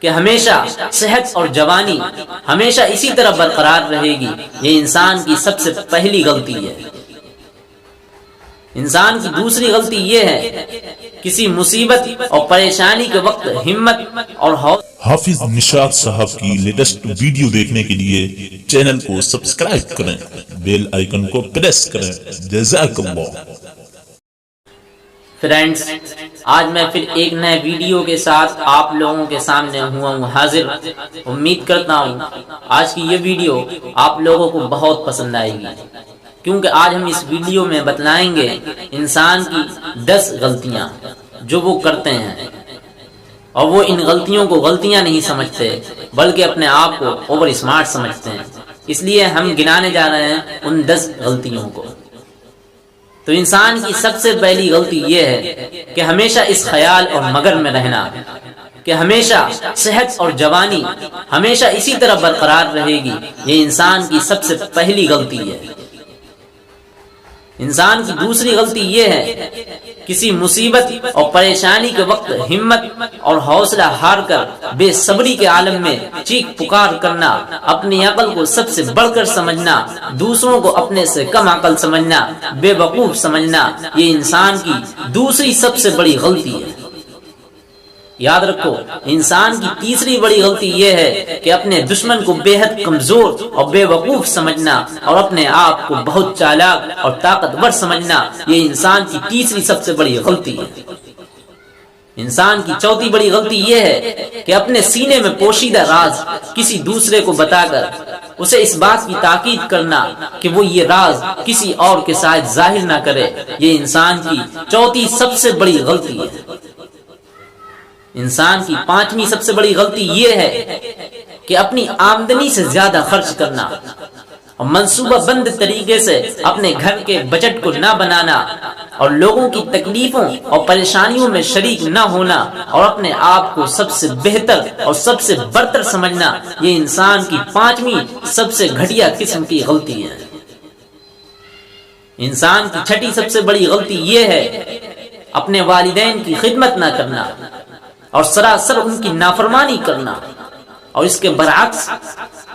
کہ ہمیشہ صحت اور جوانی ہمیشہ اسی طرح برقرار رہے گی، یہ انسان کی سب سے پہلی غلطی ہے۔ انسان کی دوسری غلطی یہ ہے کسی مصیبت اور پریشانی کے وقت ہمت اور حافظ نشاط صاحب کی لیٹسٹ ویڈیو دیکھنے کے لیے چینل کو سبسکرائب کریں، بیل آئیکن کو پریس کریں۔ جزاک اللہ۔ فرینڈز، آج میں پھر ایک نئے ویڈیو کے ساتھ آپ لوگوں کے سامنے ہوا ہوں حاضر۔ امید کرتا ہوں آج کی یہ ویڈیو آپ لوگوں کو بہت پسند آئے گی، کیونکہ آج ہم اس ویڈیو میں بتلائیں گے انسان کی 10 غلطیاں جو وہ کرتے ہیں، اور وہ ان غلطیوں کو غلطیاں نہیں سمجھتے بلکہ اپنے آپ کو اوور اسمارٹ سمجھتے ہیں۔ اس لیے ہم گنانے جا رہے ہیں ان 10 غلطیوں کو۔ تو انسان کی سب سے پہلی غلطی یہ ہے کہ ہمیشہ اس خیال اور مگر میں رہنا کہ ہمیشہ صحت اور جوانی ہمیشہ اسی طرح برقرار رہے گی، یہ انسان کی سب سے پہلی غلطی ہے۔ انسان کی دوسری غلطی یہ ہے کسی مصیبت اور پریشانی کے وقت ہمت اور حوصلہ ہار کر بے صبری کے عالم میں چیخ پکار کرنا، اپنی عقل کو سب سے بڑھ کر سمجھنا، دوسروں کو اپنے سے کم عقل سمجھنا، بے وقوف سمجھنا، یہ انسان کی دوسری سب سے بڑی غلطی ہے۔ یاد رکھو، انسان کی تیسری بڑی غلطی یہ ہے کہ اپنے دشمن کو بے حد کمزور اور بے وقوف سمجھنا اور اپنے آپ کو بہت چالاک اور طاقتور سمجھنا، یہ انسان کی تیسری سب سے بڑی غلطی ہے۔ انسان کی چوتھی بڑی غلطی یہ ہے کہ اپنے سینے میں پوشیدہ راز کسی دوسرے کو بتا کر اسے اس بات کی تاکید کرنا کہ وہ یہ راز کسی اور کے ساتھ ظاہر نہ کرے، یہ انسان کی چوتھی سب سے بڑی غلطی ہے۔ انسان کی پانچویں سب سے بڑی غلطی یہ ہے کہ اپنی آمدنی سے زیادہ خرچ کرنا اور منصوبہ بند طریقے سے اپنے گھر کے بجٹ کو نہ بنانا اور لوگوں کی تکلیفوں اور پریشانیوں میں شریک نہ ہونا اور اپنے آپ کو سب سے بہتر اور سب سے برتر سمجھنا، یہ انسان کی پانچویں سب سے گھٹیا قسم کی غلطی ہے۔ انسان کی چھٹی سب سے بڑی غلطی یہ ہے اپنے والدین کی خدمت نہ کرنا اور سراسر ان کی نافرمانی کرنا، اور اس کے برعکس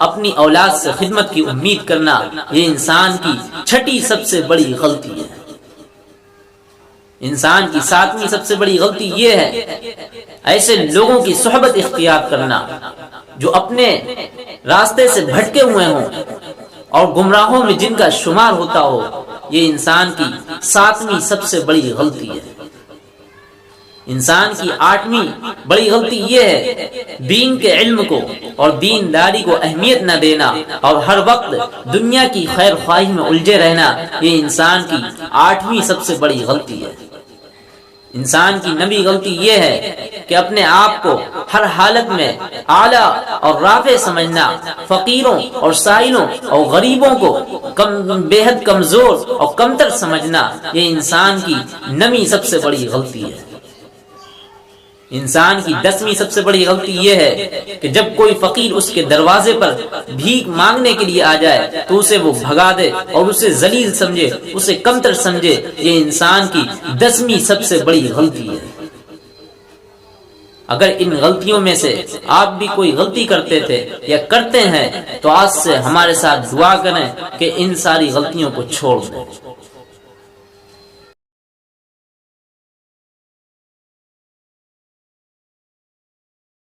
اپنی اولاد سے خدمت کی امید کرنا، یہ انسان کی چھٹی سب سے بڑی غلطی ہے۔ انسان کی ساتویں سب سے بڑی غلطی یہ ہے ایسے لوگوں کی صحبت اختیار کرنا جو اپنے راستے سے بھٹکے ہوئے ہوں اور گمراہوں میں جن کا شمار ہوتا ہو، یہ انسان کی ساتویں سب سے بڑی غلطی ہے۔ انسان کی آٹھویں بڑی غلطی یہ ہے دین کے علم کو اور دینداری کو اہمیت نہ دینا اور ہر وقت دنیا کی خیر خواہی میں الجھے رہنا، یہ انسان کی آٹھویں سب سے بڑی غلطی ہے۔ انسان کی نویں غلطی یہ ہے کہ اپنے آپ کو ہر حالت میں اعلیٰ اور رافع سمجھنا، فقیروں اور سائلوں اور غریبوں کو بے حد کمزور اور کمتر سمجھنا، یہ انسان کی نویں سب سے بڑی غلطی ہے۔ انسان کی 10ویں سب سے بڑی غلطی یہ ہے کہ جب کوئی فقیر اس کے دروازے پر بھیک مانگنے کے لیے آ جائے تو اسے وہ بھگا دے اور اسے ذلیل سمجھے، اسے کمتر سمجھے، یہ انسان کی 10ویں سب سے بڑی غلطی ہے۔ اگر ان غلطیوں میں سے آپ بھی کوئی غلطی کرتے تھے یا کرتے ہیں تو آج سے ہمارے ساتھ دعا کریں کہ ان ساری غلطیوں کو چھوڑ دیں۔